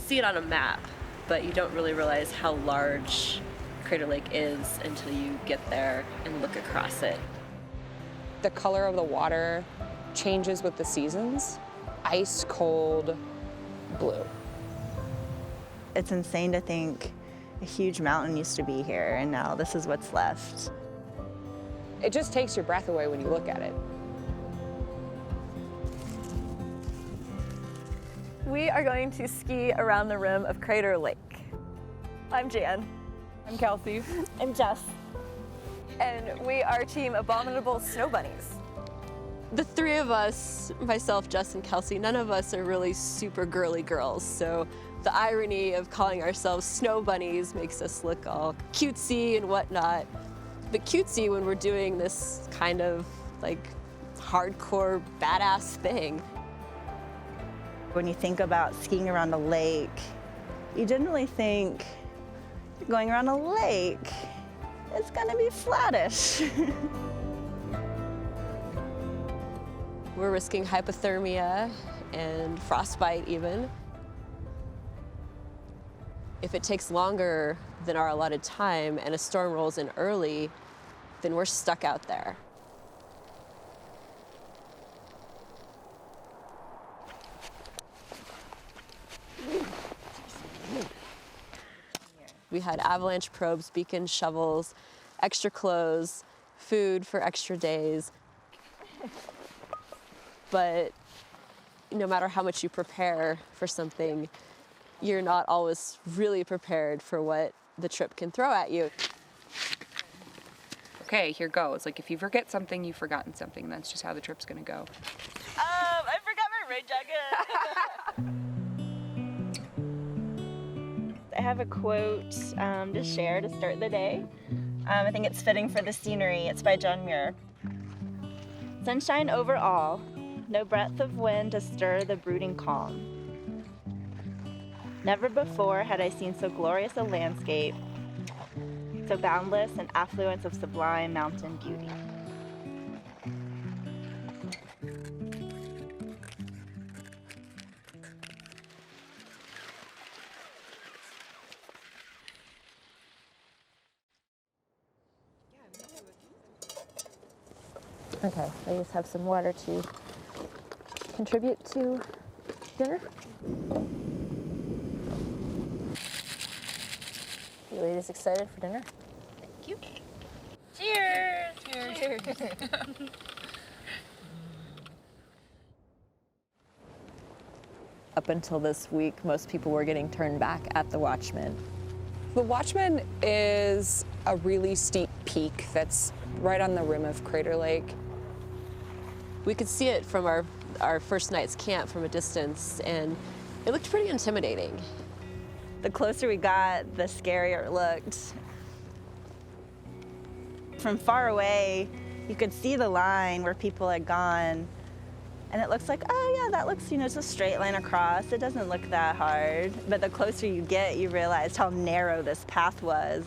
see it on a map, but you don't really realize how large Crater Lake is until you get there and look across it. The color of the water changes with the seasons. Ice cold blue. It's insane to think a huge mountain used to be here, and now this is what's left. It just takes your breath away when you look at it. We are going to ski around the rim of Crater Lake. I'm Jan. I'm Kelsey. I'm Jess. And we are Team Abominable Snow Bunnies. The three of us, myself, Jess, and Kelsey, none of us are really super girly girls, so the irony of calling ourselves snow bunnies makes us look all cutesy and whatnot. But cutesy when we're doing this kind of like hardcore badass thing. When you think about skiing around a lake, you generally think going around a lake, it's gonna be flattish. We're risking hypothermia and frostbite even. If it takes longer than our allotted time and a storm rolls in early, then we're stuck out there. We had avalanche probes, beacons, shovels, extra clothes, food for extra days. But no matter how much you prepare for something, you're not always really prepared for what the trip can throw at you. Okay, here goes. Like, if you forget something, you've forgotten something. That's just how the trip's gonna go. I forgot my rain jacket. I have a quote to share to start the day. I think it's fitting for the scenery. It's by John Muir. Sunshine over all, no breath of wind to stir the brooding calm. Never before had I seen so glorious a landscape, so boundless an affluence of sublime mountain beauty. Okay, I just have some water to contribute to dinner. You ladies excited for dinner? Thank you. Cheers! Cheers. Up until this week, most people were getting turned back at the Watchman. The Watchman is a really steep peak that's right on the rim of Crater Lake. We could see it from our first night's camp from a distance, and it looked pretty intimidating. The closer we got, the scarier it looked. From far away, you could see the line where people had gone, and it looks like, oh yeah, that looks, it's a straight line across. It doesn't look that hard. But the closer you get, you realize how narrow this path was.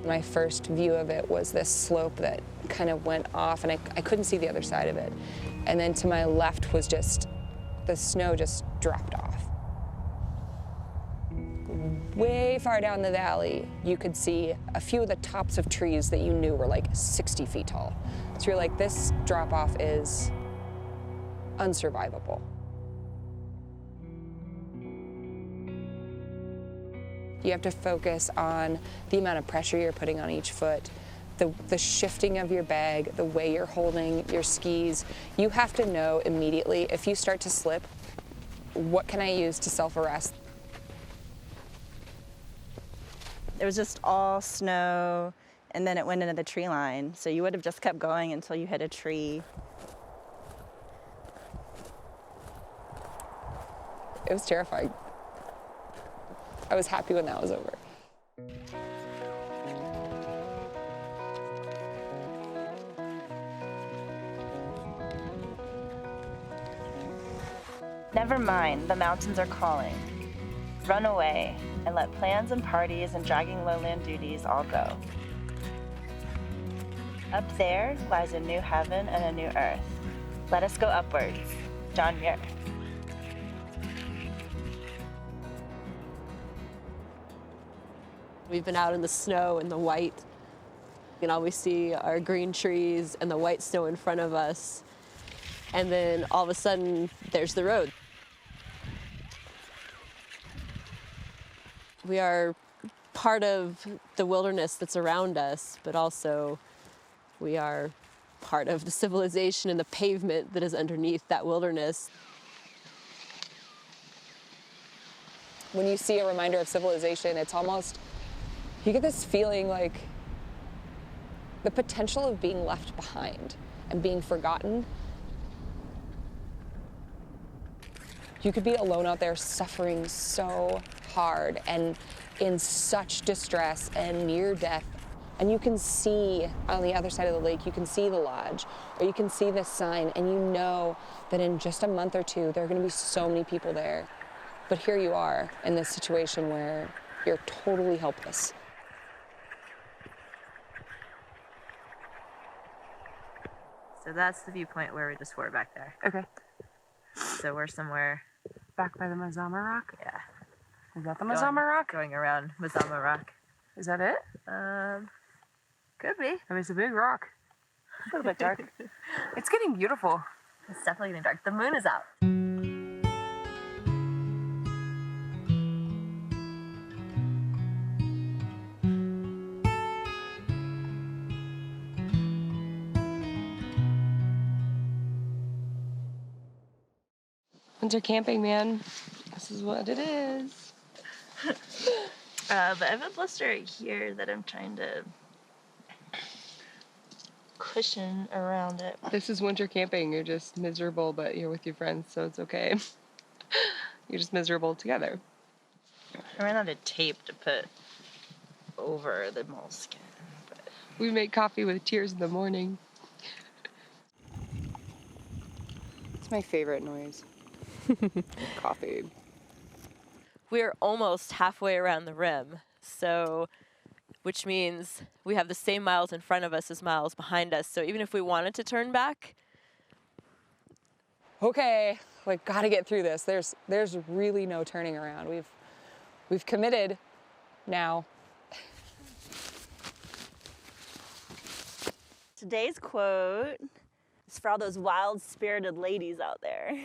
My first view of it was this slope that kind of went off, and I couldn't see the other side of it. And then to my left was just, the snow just dropped off. Way far down the valley, you could see a few of the tops of trees that you knew were like 60 feet tall. So you're like, this drop off is unsurvivable. You have to focus on the amount of pressure you're putting on each foot, the shifting of your bag, the way you're holding your skis. You have to know immediately, if you start to slip, what can I use to self-arrest? It was just all snow, and then it went into the tree line. So you would have just kept going until you hit a tree. It was terrifying. I was happy when that was over. Never mind, the mountains are calling. Run away and let plans and parties and dragging lowland duties all go. Up there lies a new heaven and a new earth. Let us go upwards. John Muir. We've been out in the snow and the white. You can always see our green trees and the white snow in front of us. And then all of a sudden, there's the road. We are part of the wilderness that's around us, but also we are part of the civilization and the pavement that is underneath that wilderness. When you see a reminder of civilization, it's almost, you get this feeling like the potential of being left behind and being forgotten. You could be alone out there suffering so hard and in such distress and near death. And you can see on the other side of the lake, you can see the lodge, or you can see this sign, and you know that in just a month or two, there are gonna be so many people there. But here you are in this situation where you're totally helpless. So that's the viewpoint where we just were back there. Okay. So we're somewhere, Back by the Mazama Rock? yeah, Is that the Mazama Rock? going around Mazama Rock. Is that it? Could be. I mean, it's a big rock. A little bit dark. It's getting beautiful. It's definitely getting dark. The moon is out. Winter camping, man. This is what it is. But I have a blister right here that I'm trying to cushion around it. This is winter camping. You're just miserable, but you're with your friends, so it's okay. You're just miserable together. I ran out of tape to put over the moleskin. But We make coffee with tears in the morning. It's my favorite noise. Coffee. We're almost halfway around the rim, so which means we have the same miles in front of us as miles behind us. So even if we wanted to turn back, Okay, like gotta get through this. There's really no turning around. We've committed now. today's quote is for all those wild-spirited ladies out there.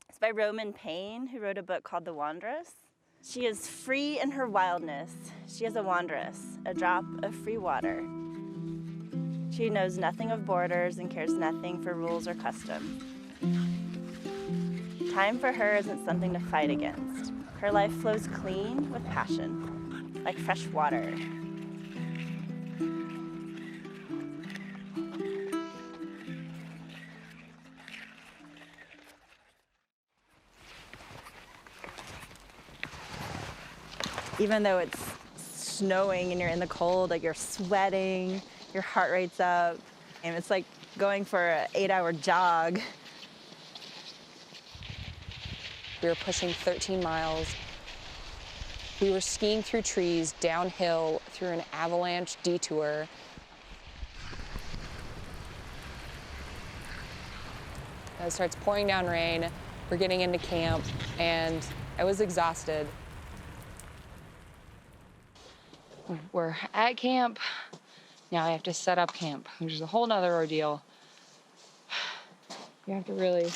It's by Roman Payne, who wrote a book called The Wanderess. She is free in her wildness. She is a wanderess, a drop of free water. She knows nothing of borders and cares nothing for rules or customs. Time for her isn't something to fight against. Her life flows clean with passion, like fresh water. Even though it's snowing and you're in the cold, like you're sweating, your heart rate's up, and it's like going for an 8-hour jog. We were pushing 13 miles. We were skiing through trees, downhill, through an avalanche detour. It starts pouring down rain. We're getting into camp, and I was exhausted. We're at camp. Now I have to set up camp, which is a whole nother ordeal. You have to really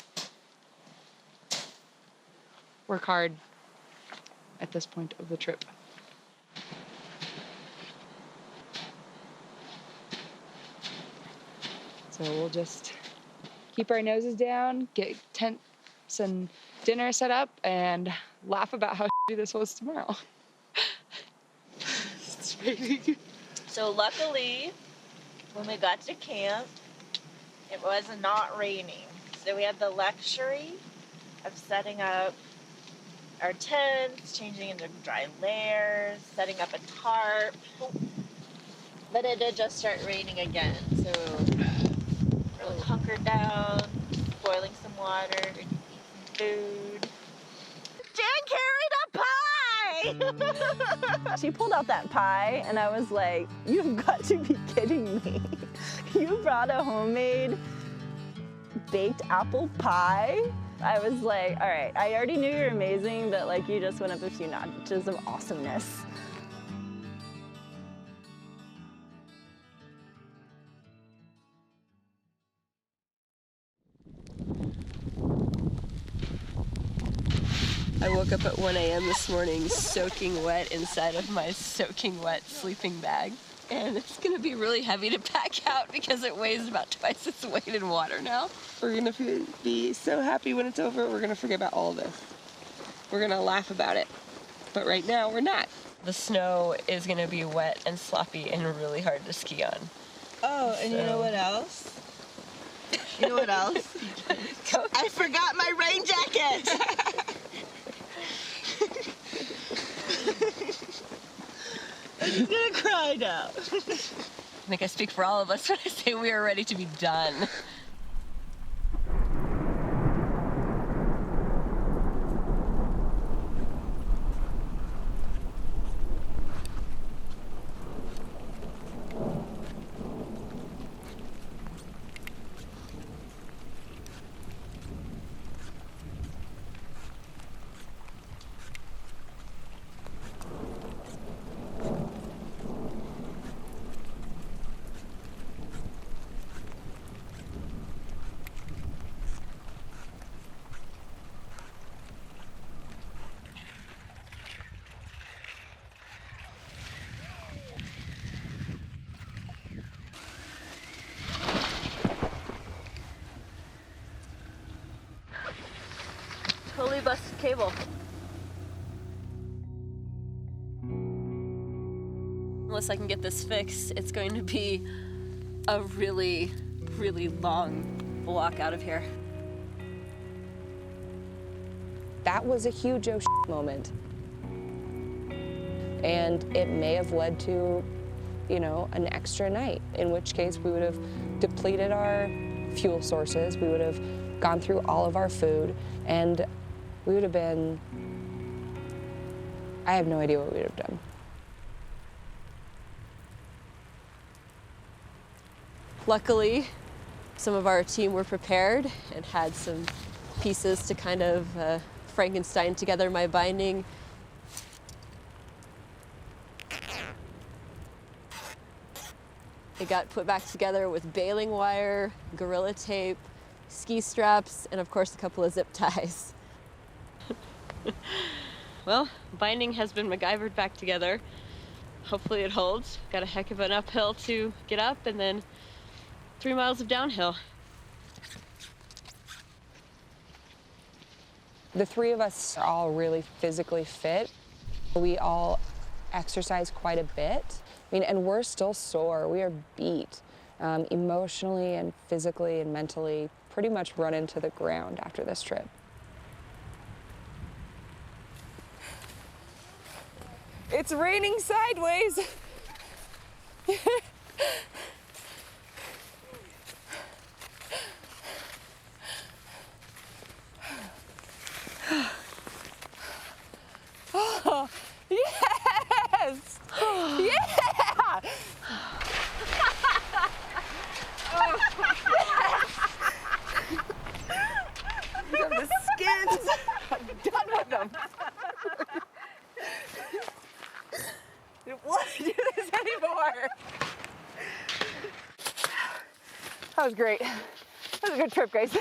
work hard at this point of the trip. So we'll just keep our noses down, get tents and dinner set up, and laugh about how shitty this was tomorrow. It's raining. So luckily, when we got to camp, it was not raining. So we had the luxury of setting up our tents, changing into dry layers, setting up a tarp. But it did just start raining again. So we're hunkered down, boiling some water, eating some food. Jan carried a pie! She pulled out that pie, and I was like, you've got to be kidding me. You brought a homemade baked apple pie? I was like, all right, I already knew you were amazing, but like you just went up a few notches of awesomeness. I woke up at 1 a.m. this morning soaking wet inside of my soaking wet sleeping bag. And it's gonna be really heavy to pack out because it weighs about twice its weight in water now. We're gonna be so happy when it's over, we're gonna forget about all this. We're gonna laugh about it. But right now, we're not. The snow is gonna be wet and sloppy and really hard to ski on. Oh, and you know what else? You know what else? I forgot my rain jacket! I'm just gonna cry now. I think I speak for all of us when I say we are ready to be done. Totally busted cable. Unless I can get this fixed, it's going to be a really, really long walk out of here. That was a huge oh shit moment. And it may have led to, you know, an extra night, in which case we would have depleted our fuel sources, we would have gone through all of our food, and we would have been, I have no idea what we would have done. Luckily, some of our team were prepared and had some pieces to kind of Frankenstein together my binding. It got put back together with baling wire, Gorilla tape, ski straps, and of course a couple of zip ties. Well, binding has been MacGyvered back together. Hopefully it holds. Got a heck of an uphill to get up and then 3 miles of downhill. The three of us are all really physically fit. We all exercise quite a bit. I mean, and we're still sore. We are beat emotionally and physically and mentally, pretty much run into the ground after this trip. It's raining sideways. Oh, yes! Yeah! The skins. I'm done with them. I don't want to do this anymore. That was great. That was a good trip, guys.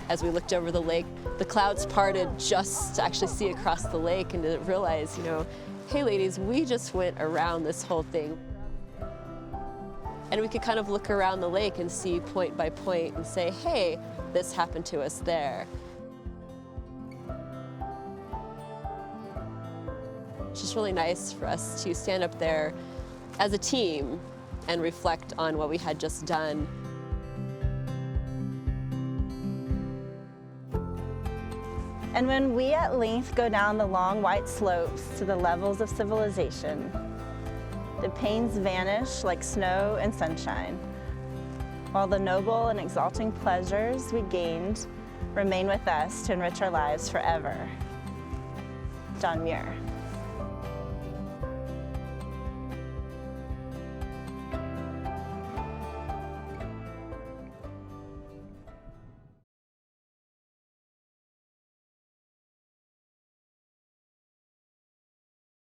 As we looked over the lake, the clouds parted just to actually see across the lake and to realize, you know, hey ladies, we just went around this whole thing. And we could kind of look around the lake and see point by point and say, hey, this happened to us there. It's just really nice for us to stand up there as a team and reflect on what we had just done. And when we at length go down the long white slopes to the levels of civilization, the pains vanish like snow and sunshine, while the noble and exalting pleasures we gained remain with us to enrich our lives forever. John Muir.